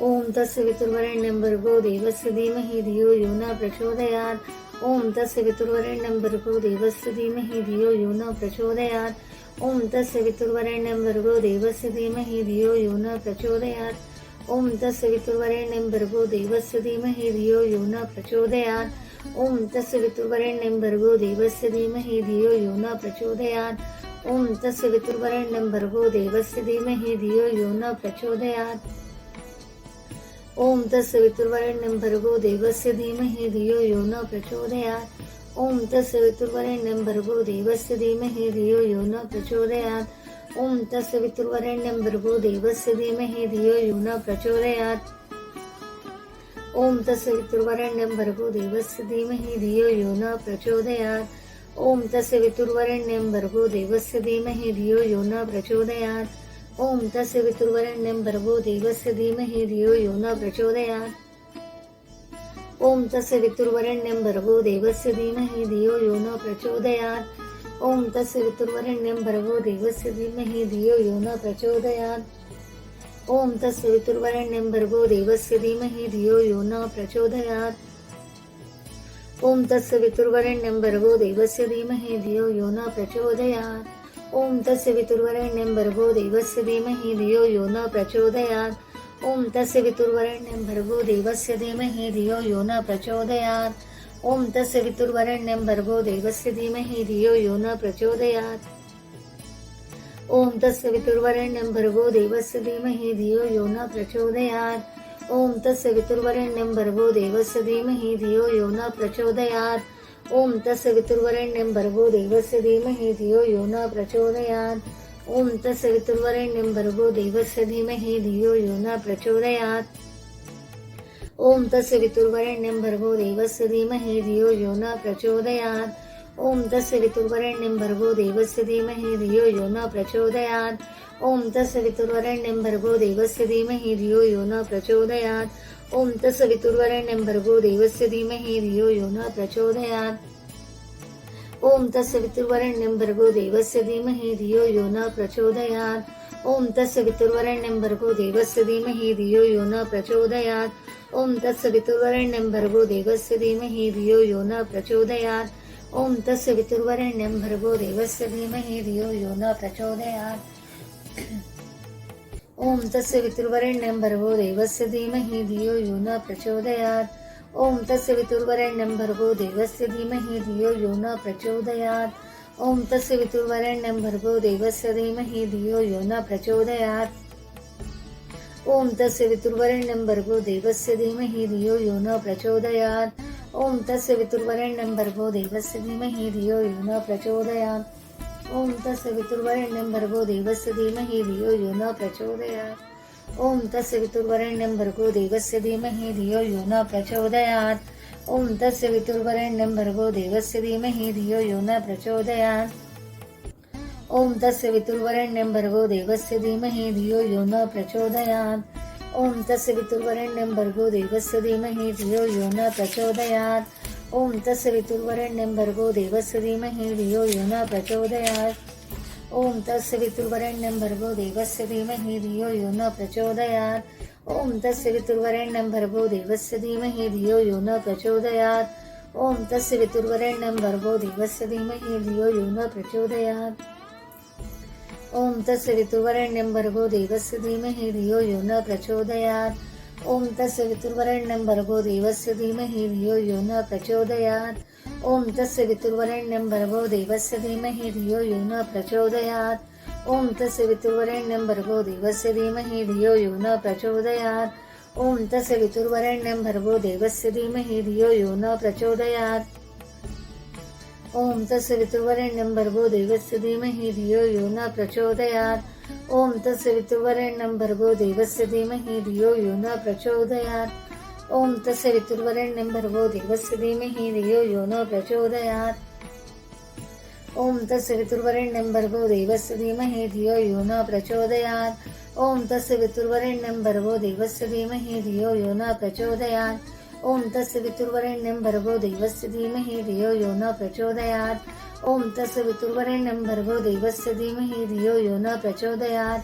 ओम तस्य वितुर्वरेण्यं भर्गो देवस्य धीमहि धियो यो न प्रचोदयात्। ओम तस्य वितुर्वरेण्यं भर्गो देवस्य धीमहि धियो यो न प्रचोदयात्। ओम तस्य वितुर्वरेण्यं भर्गो देवस्य धीमहि धियो यो न प्रचोदयात्। ओम तस्य वितुर्वरेण्यं भर्गो देवस्य धीमहि धियो यो न प्रचोदयात्। ओम तस्य वितुर्वरेण्यं भर्गो देवस्य धीमहि धियो यो न प्रचोदयात्। ओम तस्य वितुर्वरेण्यं भर्गो देवस्य धीमहि धियो यो न प्रचोदयात्। ओम तस्य वितुर्वरेण्यं भर्गो देवस्य धीमहि धियो यो न प्रचोदयात्। ओम तस्य वितुर्वरेण्यं भर्गो देवस्य धीमहि धियो यो न प्रचोदयात्। ओम तस्य वितुर्वरेण्यं भर्गो देवस्य धीमहि धियो यो न प्रचोदयात्। ओम तस्य वितुर्वरेण्यं भर्गो देवस्य धीमहि धियो यो न प्रचोदयात्। ओम तस्य वितुर्वरेण्यं भर्गो देवस्य धीमहि धियो यो न प्रचोदयात्। ओम तस्य वितुर्वरेण्यं भर्गो देवस्य धीमहि धियो यो न प्रचोदयात्। ओम तस्य वितुर्वरेण्यं भर्गो देवस्य धीमहि धियो यो न प्रचोदयात्। ओम तस्य वितुर्वरेण्यं भर्गो देवस्य धीमहि धियो यो न प्रचोदयात्। ओम तस्य वितुर्वरेण्यं भर्गो देवस्य धीमहि धियो यो न प्रचोदयात्। ओम तस्य वितुर्वरेण्यं भर्गो देवस्य धीमहि धियो यो न प्रचोदयात्। ओम तस्य वितुर्वरेण्यं भर्गो देवस्य धीमहि धियो यो न प्रचोदयात्। ओम तस्य वितुर्वरेण्यं भर्गो देवस्य धीमहि धियो यो न प्रचोदयात्। ओम तस्य वितुर्वरेण्यं भर्गो देवस्य धीमहि धियो यो न प्रचोदयात्। ओम तस्य वितुर्वरेण्यं भर्गो देवस्य धीमहि धियो यो न प्रचोदयात्। ओम तस्य वितुर्वरेण्यं भर्गो देवस्य धीमहि धियो यो न प्रचोदयात्। ओम तस्य वितुर्वरेण्यं भर्गो देवस्य धीमहि धियो यो न प्रचोदयात्। ओम तस्य वितुर्वरेण्यं भर्गो देवस्य धीमहि धियो यो न प्रचोदयात्। ओम तस्य वितुर्वरेण्यं भर्गो देवस्य धीमहि धियो यो न प्रचोदयात्। ओम तस्य वितुर्वरेण्यं भर्गो देवस्य धीमहि धियो यो न प्रचोदयात्। ओम तस्य वितुर्वरेण्यं भर्गो देवस्य धीमहि धियो यो न प्रचोदयात्। ओम तस्य वितुर्वरेण्यं भर्गो देवस्य धीमहि धियो यो न प्रचोदयात्। ओम तस्य वितुर्वरेण्यं भर्गो देवस्य धीमहि धियो यो न प्रचोदयात्। ओम तस्य वितुर्वरेण्यं भर्गो देवस्य धीमहि धियो यो न प्रचोदयात्। ओम तस्य वितुर्वरेण्यं भर्गो देवस्य धीमहि धियो यो न प्रचोदयात्। ओम तस्य वितुर्वरेण्यं भर्गो देवस्य धीमहि धियो यो न प्रचोदयात्। ओम तस्य वितुर्वरेण्यं भर्गो देवस्य धीमहि धियो यो न प्रचोदयात्। ओम तस्य वितुर्वरेण्यं भर्गो देवस्य धीमहि धियो यो न प्रचोदयात्। ओम तस्य वितुर्वरेण्यं भर्गो देवस्य धीमहि धियो यो न प्रचोदयात्। ओम तस्य वितुर्वरेण्यं भर्गो देवस्य धीमहि धियो यो न प्रचोदयात्। ओम तस्य वितुर्वरेण्यं भर्गो देवस्य धीमहि धियो यो न प्रचोदयात्। ओम तस्य वितुर्वरेण्यं भर्गो देवस्य धीमहि धियो यो न प्रचोदयात्। ओम तस्य वितुर्वरेण्यं भर्गो देवस्य धीमहि धियो यो न प्रचोदयात्। ओम तस्य वितुर्वरेण्यं भर्गो देवस्य धीमहि धियो यो न प्रचोदयात्। ओम तस्य वितुर्वरेण्यं भर्गो देवस्य धीमहि धियो यो न प्रचोदयात्। ओम तस्य वितुर्वरेण्यं भर्गो देवस्य धीमहि धियो यो न प्रचोदयात्। ओम तस्य वितुर्वरेण्यं भर्गो देवस्य धीमहि धियो यो न प्रचोदयात्। ओम तस्य वितुर्वरेण्यं भर्गो देवस्य धीमहि धियो यो न प्रचोदयात्। ओम तस्य वितुर्वरेण्यं भर्गो देवस्य धीमहि धियो यो न प्रचोदयात्। ओम तस्य वितुर्वरेण्यं भर्गो देवस्य धीमहि धियो यो न प्रचोदयात्। ओम तस्य वितुर्वरेण्यं भर्गो देवस्य धीमहि धियो यो न प्रचोदयात्। ओम तस्य वितुर्वरेण्यं भर्गो देवस्य धीमहि धियो यो न प्रचोदयात्। ओम तस्य वितुर्वरेण्यं भर्गो देवस्य धीमहि धियो यो न प्रचोदयात्। ओम तस्य वितुर्वरेण्यं भर्गो देवस्य धीमहि धियो यो न प्रचोदयात्। ओम तस्य वितुर्वरेण्यं भर्गो देवस्य धीमहि धियो यो न प्रचोदयात्। ओम तस्य वितुर्वरेण्यं भर्गो देवस्य धीमहि धियो यो न प्रचोदयात्। ओम तस्य वितुर्वरेण्यं भर्गो देवस्य धीमहि धियो यो न प्रचोदयात्। ओम तस्य वितुर्वरेण्यं भर्गो देवस्य धीमहि धियो यो न प्रचोदयात्। ओम तस्य वितुर्वरेण्यं भर्गो देवस्य धीमहि धियो यो न प्रचोदयात्। ओम तस्य वितुर्वरेण्यं भर्गो देवस्य धीमहि धियो यो न प्रचोदयात्। ओम तस्य वितुर्वरेण्यं भर्गो देवस्य धीमहि धियो यो न प्रचोदयात्। ओम तस्य वितुर्वरेण्यं भर्गो देवस्य धीमहि धियो यो न प्रचोदयात्।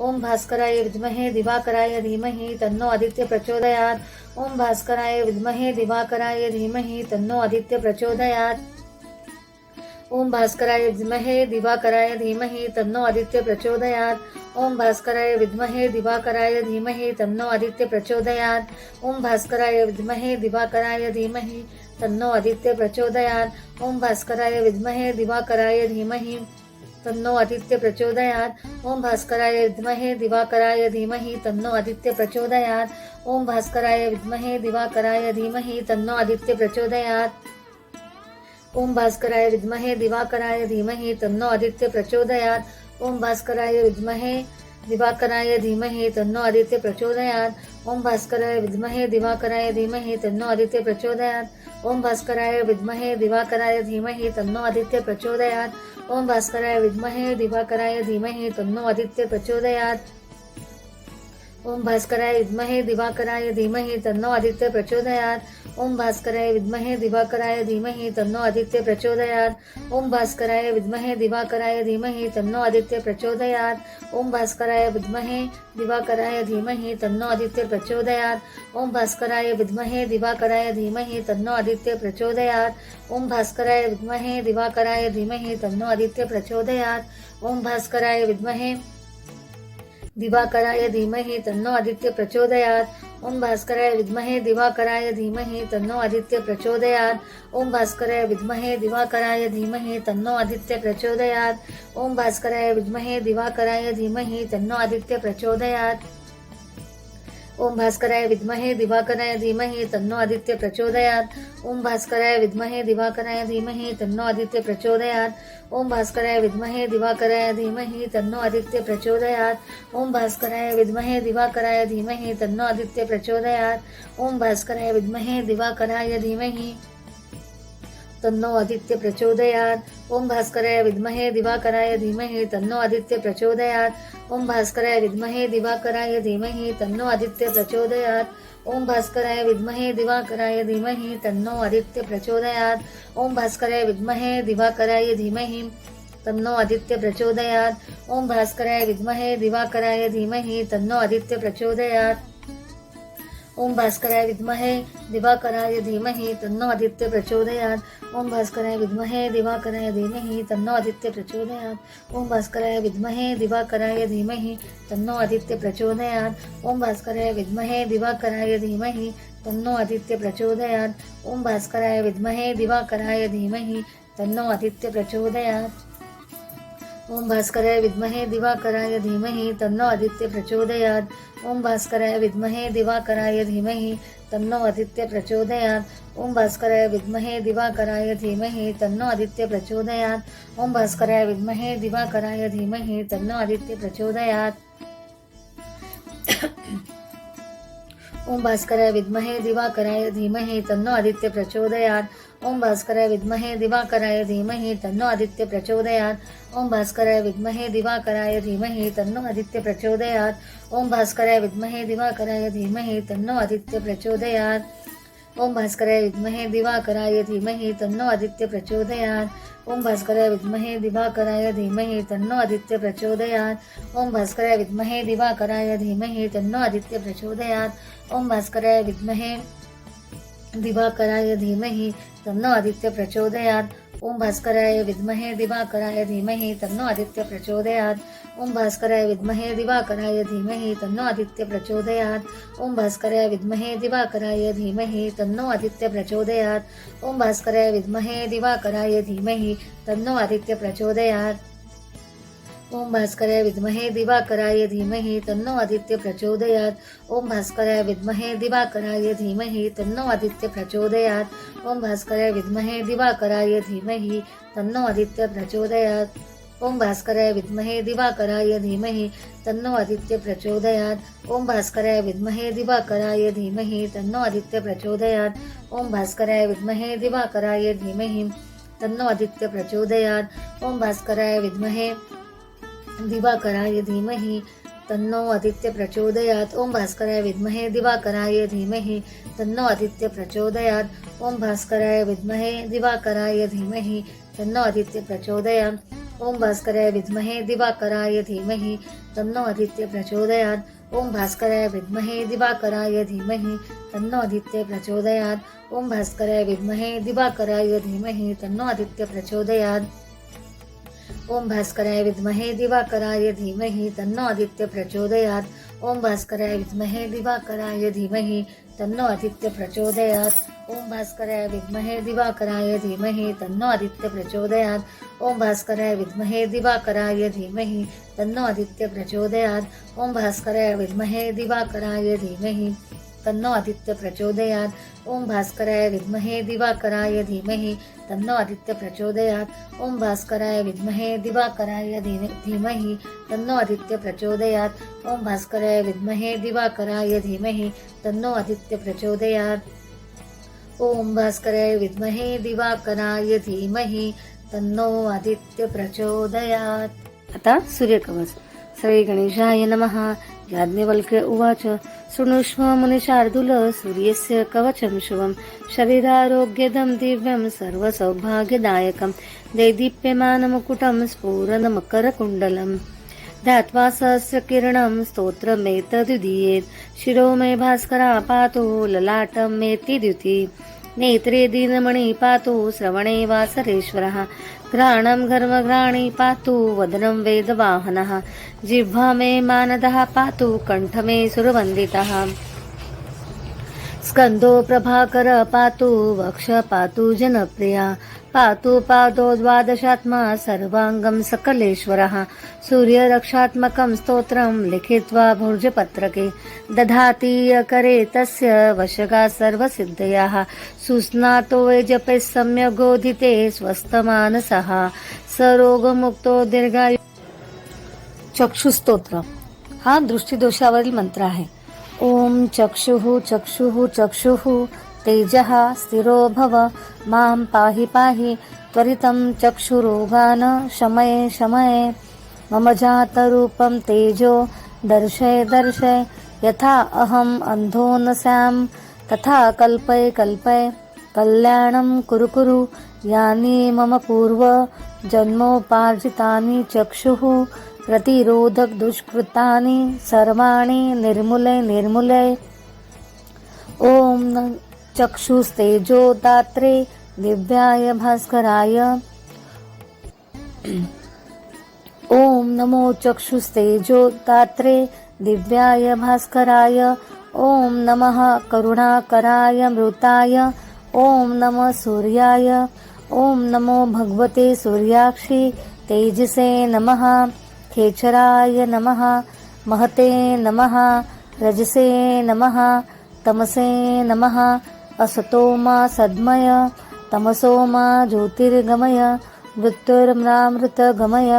ओम भास्कराय विद्महे दिवाकराय धीमहि तन्नो आदित्य प्रचोदयात्। ओम भास्कराय विद्महे दिवाकराय धीमहि तन्नो आदित्य प्रचोदयात्। ओम भास्कराय विद्महे दिवाकराय धीमहि तन्नो आदित्य प्रचोदयात्। ओम भास्कराय विद्महे दिवाकराय धीमहि तन्नो आदित्य प्रचोदयात्। ओम भास्कराय विद्महे दिवाकराय धीमहि तन्नो आदित्य प्रचोदयात्। ओम भास्कराय विद्महे दिवाकराय धीमहि तन्नो आदित्य प्रचोदयात्। ओम भास्कराय विद्महे दिवाकराय धीमहि तन्नो आदित्य प्रचोदयात्। ओम भास्कराय विद्महे दिवाकराय धीमहि तन्नो आदित्य प्रचोदयात्। ओम भास्कराय विद्महे दिवाकराय धीमहि तन्नो आदित्य प्रचोदयात्। ओम भास्कराय विद्महे दिवाकराय धीमहि तन्नो आदित्य प्रचोदयात्। ओम भास्कराय विद्महे दिवाकराय धीमहि तन्नो आदित्य प्रचोदयात्। ओम भास्कराय विद्महे दिवाकराय धीमहि तन्नो आदित्य प्रचोदयात्। ओम भास्कराय विद्महे दिवाकराय धीमहि तन्नो आदित्य प्रचोदयात्। ओम भास्कराय विद्महे दिवाकराय धीमहि तन्नो आदित्य प्रचोदयात्। ओम भास्कराय विद्महे दिवाकराय धीमहि तन्नो आदित्य प्रचोदयात्। ओम भास्कराय विद्महे दिवाकराय धीमहि तन्नो आदित्य प्रचोदयात्। ओम भास्कराय विद्महे दिवाकराय धीमहि तन्नो आदित्य प्रचोदयात्। ओम भास्कराय विद्महे दिवाकराय धीमहि तन्नो आदित्य प्रचोदयात्। ओम भास्कराय विद्महे दिवाकराय धीमहि तन्नो आदित्य प्रचोदयात्। ओम भास्कराय विद्महे दिवाकराय धीमहि तन्नो आदित्य प्रचोदयात्। ओम भास्कराय विद्महे दिवाकराय धीमहि तन्नो आदित्य प्रचोदयात्। ओम भास्कराय विद्महे दिवाकराय धीमहि तन्नो आदित्य प्रचोदयात्। ओम भास्कराय विद्महे दिवाकराय धीमहि तन्नो आदित्य प्रचोदयात्। ओम भास्कराय विद्महे दिवाकराय धीमहि तन्नो आदित्य प्रचोदयात्। ओम भास्कराय विद्महे दिवाकराय धीमहि तन्नो आदित्य प्रचोदयात्। ओम भास्कराय विद्महे दिवाकराय धीमहि तन्नो आदित्य प्रचोदयात्। ओम भास्कराय विद्महे दिवाकराय धीमहि तन्नो आदित्य प्रचोदयात्। ओम भास्कराय विद्महे दिवाकराय धीमहि तन्नो आदित्य प्रचोदयात्। ओम भास्कराय विद्महे दिवाकराय धीमहि तन्नो आदित्य प्रचोदयात्। ओम भास्कराय विद्महे दिवाकराय धीमहि तन्नो आदित्य प्रचोदयात्। ओम भास्कराय विद्महे दिवाकराय धीमहि तन्नो आदित्य प्रचोदयात्। ओम भास्कराय विद्महे दिवाकराय धीमहि तन्नो आदित्य प्रचोदयात्। ओम भास्कराय विद्महे दिवाकराय धीमहि तन्नो आदित्य प्रचोदयात्। ओम भास्कराय विद्महे दिवाकराय धीमहि तन्नो आदित्य प्रचोदयात्। ओम भास्कराय विद्महे दिवाकराय धीमहि तन्नो आदित्य प्रचोदयात्। ओम भास्कराय विद्महे दिवाकराय धीमहि तन्नो आदित्य प्रचोदयात्। ओम भास्कराय विद्महे दिवाकराय धीमहि तन्नो आदित्य प्रचोदयात्। ओम भास्कराय विद्महे दिवाकराय धीमहि तन्नो आदित्य प्रचोदयात्। ओम भास्कराय विद्महे दिवाकराय धीमहि तन्नो आदित्य प्रचोदयात्। ओम भास्कराय विद्महे दिवाकराय धीमहि तन्नो आदित्य प्रचोदयात्। ओम भास्कराय विद्महे दिवाकराय धीमहि तन्नो आदित्य प्रचोदयात्। ओम भास्कराय विद्महे दिवाकराय धीमहि तन्नो आदित्य प्रचोदयात्। ओम भास्कराय विद्महे दिवाकराय धीमहि तन्नो आदित्य प्रचोदयात्। ओम भास्कराय विद्महे दिवाकराय धीमहि तन्नो आदित्य प्रचोदयात्। ओम भास्कराय विद्महे दिवाकराय धीमहि तन्नो आदित्य प्रचोदयात्। ओम भास्कराय विद्महे दिवाकराय धीमहि तन्नो आदित्य प्रचोदयात्। ओम भास्कराय विद्महे दिवाकराय धीमहि तन्नो आदित्य प्रचोदयात्। ओम भास्कराय विद्महे दिवाकराय धीमहि तन्नो आदित्य प्रचोदयात्। ओम भास्कराय विद्महे दिवाकराय धीमहि तन्नो आदित्य प्रचोदयात्। ओम भास्कराय विद्महे दिवाकराय धीमहि तन्नो आदित्य प्रचोदयात्। ओम भास्कराय विद्महे दिवाकराय धीमहि तन्नो आदित्य प्रचोदयात्। ओम भास्कराय विद्महे दिवाकराय धीमहि तन्नो आदित्य प्रचोदयात्। ओम भास्कराय विद्महे दिवाकराय धीमहि तन्नो आदित्य प्रचोदयात्। ओम भास्कराय विद्महे दिवाकराय धीमहि तन्नो आदित्य प्रचोदयात्। ओम भास्कराय विद्महे दिवाकराय धीमहि तन्नो आदित्य प्रचोदयात्। ओम भास्कराय विद्महे दिवाकराय धीमहि तन्नो आदित्य प्रचोदयात्। ओम भास्कराय विद्महे दिवाकराय धीमहि तन्नो आदित्य प्रचोदयात्। ओम भास्कराय विद्महे दिवाकराय धीमहि तन्नो आदित्य प्रचोदयात्। ओम भास्कराय विद्महे दिवाकराय धीमहि तन्नो आदित्य प्रचोदयात्। ओम भास्कराय विद्महे दिवाकराय धीमहि तन्नो आदित्य प्रचोदयात्। ओम भास्कराय विद्महे दिवाकराय धीमहि तन्नो आदित्य प्रचोदयात्। ओम भास्कराय विद्महे दिवाकराय धीमहि तन्नो आदित्य प्रचोदयात्। ओम भास्कराय विद्महे दिवाकराय धीमहि तन्नो आदित्य प्रचोदयात्। ओम भास्कराय विद्महे दिवाकराय धीमहि तन्नो आदित्य प्रचोदयात् ओम भास्कराय विद्महे दिवाकराय धीमहि तन्नो आदित्य प्रचोदयात् ओम भास्कराय विद्महे दिवाकराय धीमहि तन्नो आदित्य प्रचोदयात् ओम भास्कराय विद्महे दिवाकराय धीमहि तन्नो आदित्य प्रचोदयात् ओम भास्कराय विद्महे दिवाकराय धीमहि तन्नो आदित्य प्रचोदयात् ओम भास्कराय विद्महे दिवाकराय धीमहि तन्नो आदित्य प्रचोदयात् ओम भास्कराय विद्महे दिवाकराय धीमहि तन्नो आदित्य प्रचोदयात् ओम भास्कराय विद्महे दिवाकराय धीमहि तन्नो आदित्य प्रचोदयात् ओम भास्कराय विद्महे दिवाकराय धीमहि तन्नो आदित्य प्रचोदयात् ओम भास्कराय विद्महे दिवाकराय धीमहि तन्नो आदित्य प्रचोदयात् ओम भास्कराय विद्महे दिवाकराय धीमहि तन्नो आदित्य प्रचोदयात् ओम भास्कराय विद्महे दिवाकराय धीमहि तन्नो आदित्य प्रचोदयात्। आता सूर्यकवच। श्री गणेशाय नमः। याज्ञवल्क्य उवाच शृणुष्व मुनिशार्दूल सूर्यस्य कवचं शुभं शरीरारोग्यदं दिव्यं सर्वसौभाग्यदायकं दैदीप्यमानमुकुटं स्फुरन्मकरकुण्डलं ध्यात्वा सहस्रकिरणं स्तोत्रमेतदुदीयेत् शिरो मे भास्करा पातु ललाटं मेति द्युति नेत्रे दीनमणि पातु श्रवणे वासरेश्वरः घ्राणं घर्मघ्राणी पातु वदनं वेदवाहनः जिह्वा मे मानदः पातु कण्ठ मे सुरवन्दितः स्कन्दो प्रभाकर पातु वक्ष पातु जनप्रिया पातु पादो द्वादशात्मा सर्वाङ्गं सकलेश्वरः सूर्यरक्षात्मकं स्तोत्रं लिखित्वा भुर्जपत्रके दधाति करे तस्य वशगा सर्वसिद्धयाः सुस्नातो जपे सम्यगोदिते स्वस्थमानसः सरोगमुक्तो दीर्घायु। चक्षुस्तोत्र हा दृष्टिदोषावरील मंत्र आहे। ओम चक्षुः चक्षुः चक्षुः तेजः स्थिरो भव मां पाहि पाहि त्वरितं चक्षुरोगान शमये शमये मम जातरूपं तेजो दर्शय दर्शय यथा अहम् अंधो न स्याम् तथा कल्पय कल्पय कल्याणं कुरु कुरु यानि मम पूर्व जन्मोपार्जितानि चक्षुः प्रतिरोधक दुष्कृतानि सर्वाणि निर्मूलय निर्मूलय। ओम चक्षुस्तेजो दात्रे दिव्याय भास्कराय ओम नमो चक्षुस्तेजो दात्रे दिव्याय भास्कराय ओम नमः करुणाकराय मृताय ओम नमः सूर्याय ओम नमो भगवते सूर्याक्षी तेजसे नमः खेचराय नमः महते नमः रजसे नमः तमसे नमः असतो मा सद्मय तमसो मा ज्योतिर्गमय मृत्युर्मृतगमय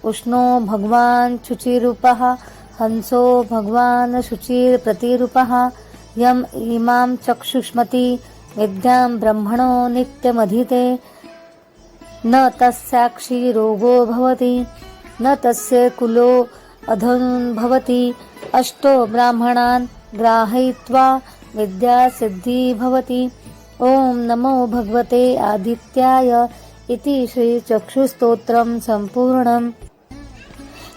उष्णो भगवान् शुचिरूपः हंसो भगवान् शुचिर्प्रतिरूपः यम इमां चक्षुष्मति विद्यां ब्रह्मणो नित्यमधीते न तस्याक्षी रोगो भवति न तस्य कुलो अधनुभवति अष्टो ब्राह्मणान् ग्राहयित्वा विद्या सिद्धि भवति। ओम नमो भगवते आदित्याय इति श्री चक्षुस्तोत्रम संपूर्णम।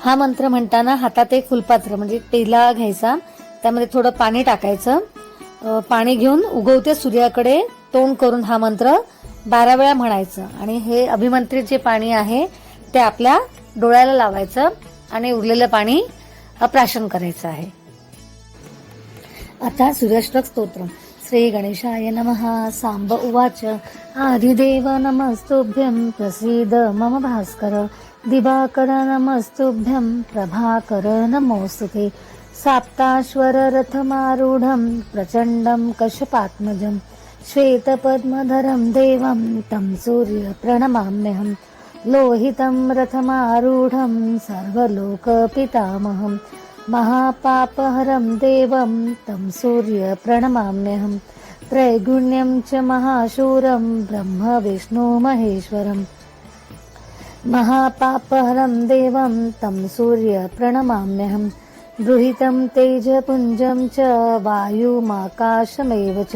हा मंत्र म्हणताना हातात एक फुलपात्र म्हणजे पेला घ्यायचा, त्यामध्ये थोडं पाणी टाकायचं, पाणी घेऊन उगवत्या सूर्याकडे तोंड करून हा मंत्र 12 वेळा म्हणायचं आणि हे अभिमंत्रित जे पाणी आहे ते आपल्या डोळ्याला लावायचं आणि उरलेलं पाणी प्राशन करायचं आहे। आता सूर्याष्टक स्तोत्र। श्री गणेशाय नमः। सांब उवाच आदिदेव नमस्तुभ्यं प्रसीद मम भास्कर दिवाकर नमस्तुभ्यं प्रभाकर नमोस्तुते साप्ताश्वर रथमारूढं प्रचण्डं कश्यपात्मजं श्वेतपद्मधरं देवं तं सूर्य प्रणमाम्यहं लोहितं रथमारूढं सर्वलोकपितामहं महापापहरं देवं तं सूर्य प्रणमाम्यहं त्रैगुण्यं च महाशूरं ब्रह्म विष्णु महेश्वरं महापापहरं देवं तं सूर्य प्रणमाम्यहं गृहीतं तेजपुञ्जं च वायुमाकाशमेव च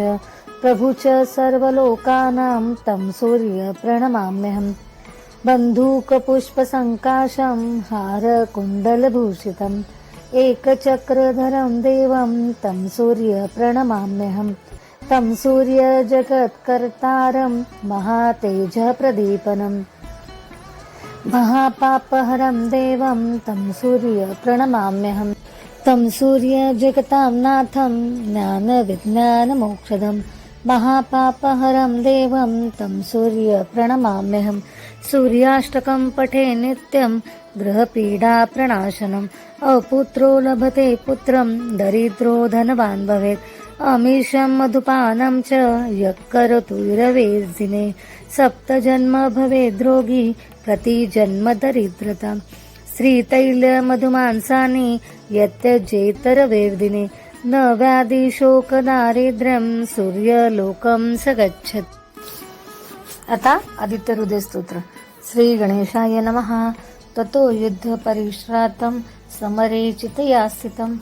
प्रभु च सर्वलोकानां तं सूर्य प्रणमाम्यहं बन्धूकपुष्पसङ्काशं हारकुण्डलभूषितम् एकचक्रधरं देवं तं सूर्यप्रणमाम्यहं तं सूर्यजगत्कर्तारं महातेजप्रदीपनं महापापहरं देवं तं सूर्यप्रणमाम्यहं तं सूर्यजगतां नाथं ज्ञानविज्ञानमोक्षदं महापापहरं देवं तं सूर्यप्रणमाम्यहं सूर्याष्टकं पठे नित्यं ग्रहपीडाप्रणाशनम् अपुत्रो लभते पुत्रं दरिद्रो धनवान् भवेत् अमीशं मधुपानं च यः करोतु रवेर्दिने सप्तजन्म भवेद्रोगी प्रतिजन्म दरिद्रता श्रीतैलमधुमांसानि यत्यजेतरवेर्दिने न व्याधिशोकदारिद्र्यं सूर्यलोकं स गच्छत्. आता आदित्य हृदय स्तोत्र. श्री गणेशाय नमः. ततो युद्ध परिश्रातं समरे चितया स्थितं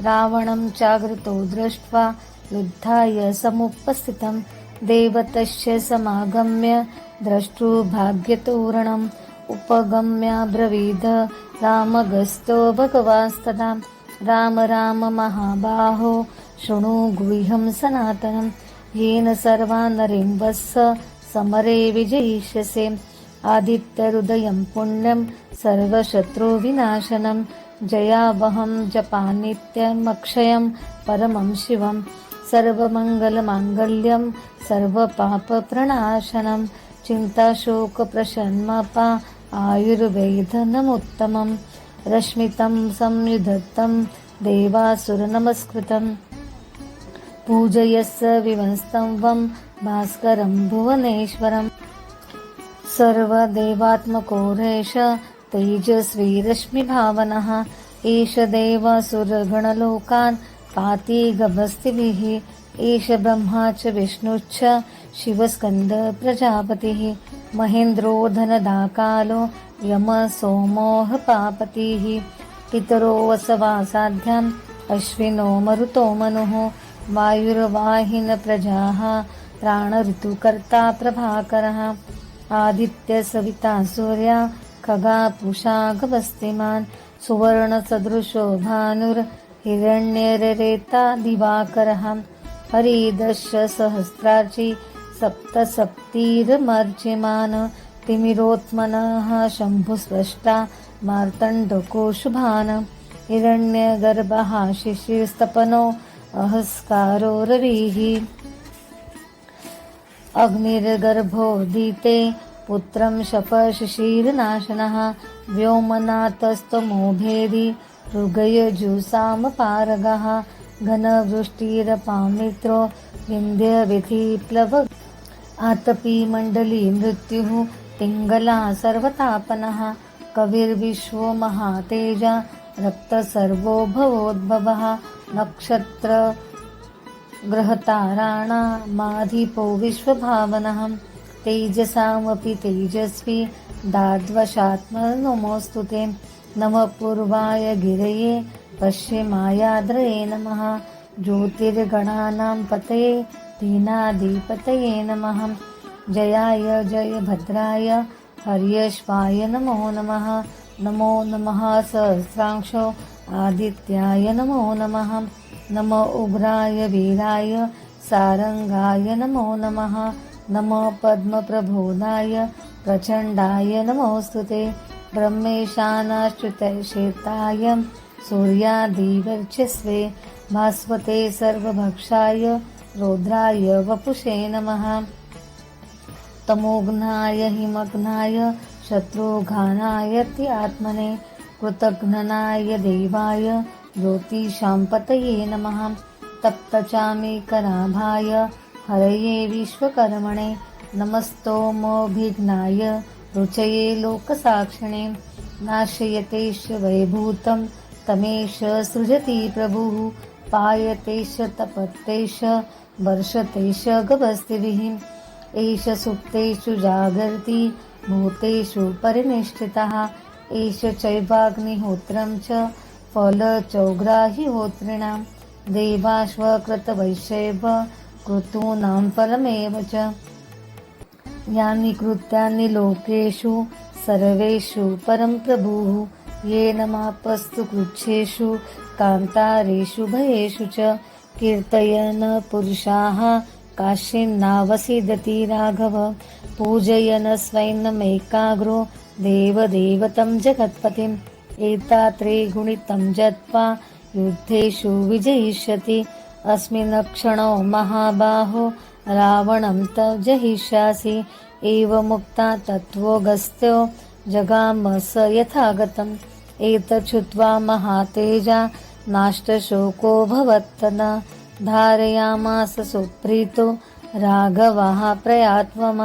रावणं चाग्रतो दृष्ट्वा युद्धाय समुपस्थितं देवतश्च समागम्य द्रष्टुभाग्यतोरणम् उपगम्याब्रवीद रामगस्तो भगवास्तदा राम राम महाबाहो शृणु गुह्यं सनातनं येन सर्वानरिं वत्स समरे विजयिष्यसे आदित्यहृदयं पुण्यं सर्वशत्रुविनाशनं जयावहं जपानित्यमक्षयं परमं शिवं सर्वमङ्गलमाङ्गल्यं सर्वपापप्रणाशनं चिन्ताशोकप्रशमनपा आयुर्वेदनमुत्तमं रश्मितं संयुधत्तं देवासुरनमस्कृतं पूजयस्य विवंस्तं वं भास्करं भुवनेश्वरम् सर्वदेवात्मकोरेश तेजस्वी रश्मिभावनः एष देवासुरगणलोकान् पाति गभस्तिभिः एष ब्रह्मा च विष्णुश्च शिवस्कन्द प्रजापतिः महेन्द्रो धनदाकालो यम सोमोह पापतिः पितरो वसवासाध्यान् अश्विनो मरुतो मनुः वायुर्वाहिन प्रजाः प्राणऋतुकर्ता प्रभाकरः आदित्य सविता सूर्या खगा पूषा गभस्तिमान् सुवर्णसदृशो भानुर्हिरण्यरेता दिवाकरः हरिदश सहस्रार्ची सप्तसप्तिर्मर्च्यमान् तिमिरोत्मनः शम्भुस्रष्टा मार्तण्डको शुभान् हिरण्यगर्भः शिशिरस्तपनो अहस्कारो रविः अग्निर्गर्भोदिते पुत्रं शपशिशिरनाशनः व्योमनाथस्तमोभेदी ऋगयजुषामपारगः घनवृष्टिरपामित्रो विन्ध्यविधिप्लव आतपी मण्डली मृत्युः पिङ्गला सर्वतापनः कविर्विश्वो महातेजा रक्तसर्वो भवोद्भवः नक्षत्र ग्रहताराणामाधिपो विश्वभावनः तेजसामपि तेजस्वी दाद्वशात्मनमोऽस्तु ते नमः पूर्वाय गिरये पश्चिमायाद्रये नमः ज्योतिर्गणानां पतये दीनाधिपतये नमः जयाय जयभद्राय हर्यश्वाय नमो नमः नमो नमः सहस्रांशो आदित्याय नमो नमः नमो उग्राय वीराय सारंगाय नमो नमः नमो पद्मप्रबोधाय प्रचण्डाय नमोऽस्तुते ब्रह्मेशानाच्युतशेताय सूर्यादिवर्चस्वे भास्वते सर्वभक्षाय रौद्राय वपुषे नमः तमोघ्नाय हिमघ्नाय शत्रुघ्नाय आत्मने कृतघ्नाय देवाय ज्योतिषां पतये नमः तप्तचामीकराभाय हरये विश्वकर्मणे नमस्तोमोभिघ्नाय रुचये लोकसाक्षिणे नाशयतेश वैभूतं तमेश सृजति प्रभुः पायतेश तपतेश वर्षतेश गभस्तिभिः एष सुप्तेषु जागर्ति भूतेषु परिनिष्ठितः एष चैवाग्निहोत्रं च फलचौग्राहिहोत्रिणां देवाश्वकृतवैश्यव क्रतूनां फलमेव च यानि कृत्यानि लोकेषु सर्वेषु परं प्रभुः येन मापस्तु कृच्छेषु कान्तारेषु भयेषु च कीर्तयन् पुरुषाः काशीन्नावसीदति राघव पूजयन् स्वैनमेकाग्रो देवदेवतं जगत्पतिम् एतात्रे गुणितं जत्वा युद्धेषु विजयिष्यति अस्मिन् क्षणो महाबाहो रावणं तव जहिष्यासि एवमुक्ता तत्त्वोऽगस्त्यो जगाम स यथागतम् एतत् श्रुत्वा महातेजा नाष्टशोको भवत्तना धारयामास सुप्रीतो राघवः प्रयात्वम्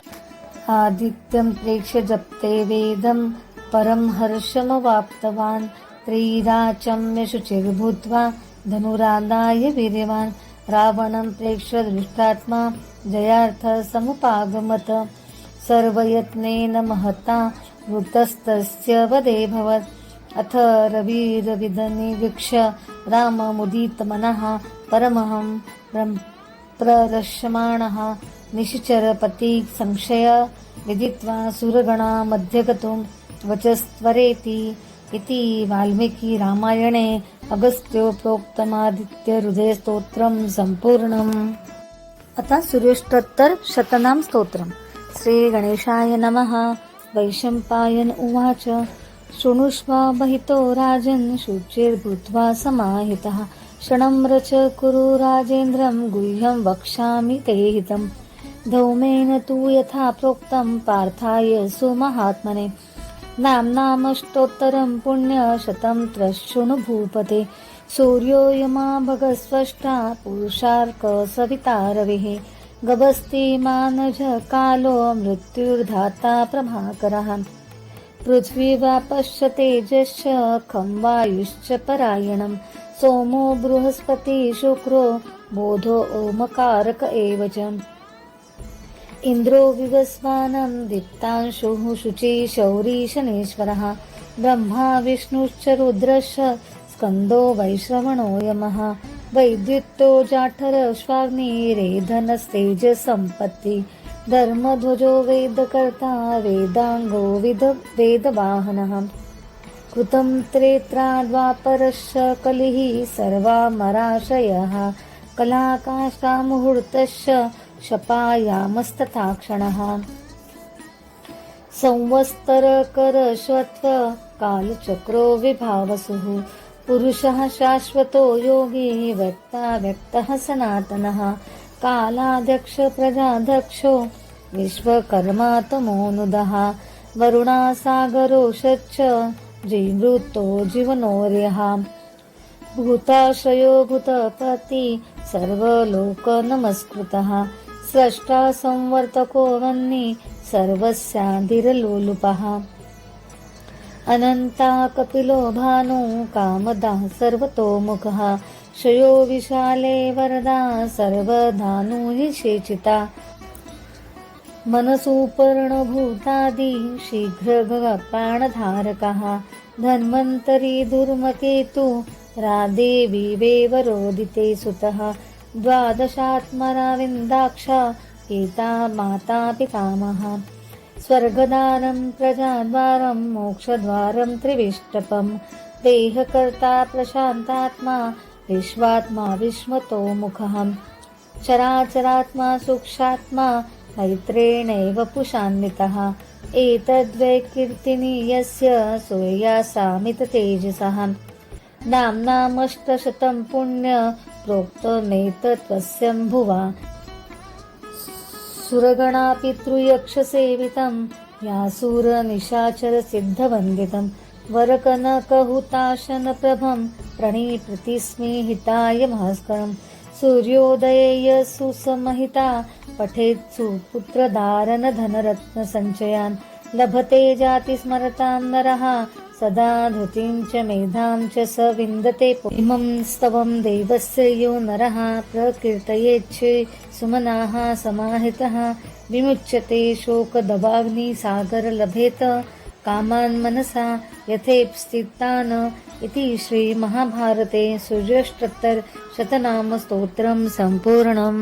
आदित्यं प्रेक्ष्य जप्ते वेदं परं हर्षमवाप्तवान् त्रिराचम्य शुचिर्भूत्वा धनुरादाय वीर्यवान् रावणं प्रेक्ष्य दृष्टात्मा जयार्थ समुपागमत सर्वयत्नेन महता वृतस्तस्य वदेभवत् अथ रविरविदनिवीक्ष्य राममुदितमनः परमहं प्ररश्यमाणः निश्चरपति संशय विदित्वा सुरगणा मध्यगतुं वचस्त्वरेति इति वाल्मीकि रामायणे अगस्त्यो प्रोक्तमादित्यहृदयस्तोत्रं सम्पूर्णम्। आता सूर्योष्टोत्तर शतनाम स्तोत्रम्। श्रीगणेशाय नमः। वैशम्पायन उवाच शृणुष्व महितो राजन् शुचिर्भूत्वा समाहितः क्षणं रच कुरु राजेन्द्रं गुह्यं वक्ष्यामि ते हितम् धौमेन तु यथा प्रोक्तं पार्थाय सुमहात्मने नाम्नामष्टोत्तरं पुण्यशतं त्रशृणु भूपते सूर्यो यमा भगस्वष्टा पुरुषार्कसविता रविः गभस्ति मानज कालो मृत्युर्धाता प्रभाकरः पृथ्वी वा पश्यतेजश्च खं वायुश्च परायणं सोमो बृहस्पति शुक्रो बोधो ओमकारक एव च इन्द्रो विवस्वानं दीप्तांशुः शुचि शौरी शनेश्वरः ब्रह्मा विष्णुश्च रुद्रश्च स्कन्दो वैश्रवणो यमः वैद्युतो जाठरश्वाग्निरेधनस्तेजसम्पत्ति धर्मध्वजो वेदकर्ता वेदाङ्गो वेदवाहनः कृतं त्रेत्रा द्वापरश्च कलिः सर्वामराशयः कलाकाष्ठा मुहूर्तश्च शपायामस्तथाक्षणः संवत्सरकरश्वत्व कालचक्रो विभावसुः पुरुषः शाश्वतो योगी व्यक्तः सनातनः कालाध्यक्ष प्रजाध्यक्षो विश्वकर्मा तमोनुदः वरुणासागरोषच्च जीवृतो जीवनोर्यः भूताश्रयो भूतपति सर्वलोकनमस्कृतः स्रष्टा संवर्तको वह्नि सर्वस्याधिरलोलुपः अनन्ता कपिलो भानु कामदः सर्वतोमुखः शयो विशाले वरदा सर्वधानुयशेचिता मनसूपर्णभूतादि शीघ्रगपाणधारकः धन्वन्तरी दुर्मकेतु रादेवी वेवरोदिते सुतः द्वादशात्मराविन्दाक्षा पिता माता पितामहः स्वर्गद्वारं प्रजाद्वारं मोक्षद्वारं त्रिविष्टपं देहकर्ता प्रशान्तात्मा विश्वात्मा विश्वतोमुखः चराचरात्मा सूक्ष्मात्मा मैत्रेणैव पुषान्वितः एतद्वै कीर्तिनी यस्य सूर्यासामिततेजसः नाम्नामष्टशतं पुण्य प्रोक्तमेतत्त्वस्यं भुवा सुरगणा पितृयक्षसेवितं यासुरनिशाचरसिद्धवन्दितं वरकनकहुताशनप्रभं प्रणीप्रतिस्मिहिताय भास्करं सूर्योदये सुसमहिता पठेत् सुपुत्रधारणधनरत्नसञ्चयान् लभते जातिस्मरतां नरः सदा धृतिं च मेधां च स विन्दते इमं स्तवं देवस्य यो नरः प्रकीर्तयेच्छे सुमनाः समाहितः विमुच्यते शोकदवाग्निसागर लभेत कामान् मनसा यथेप्सितान् इति श्रीमहाभारते सूर्योष्टोत्तर शतनाम स्तोत्रं सम्पूर्णम्।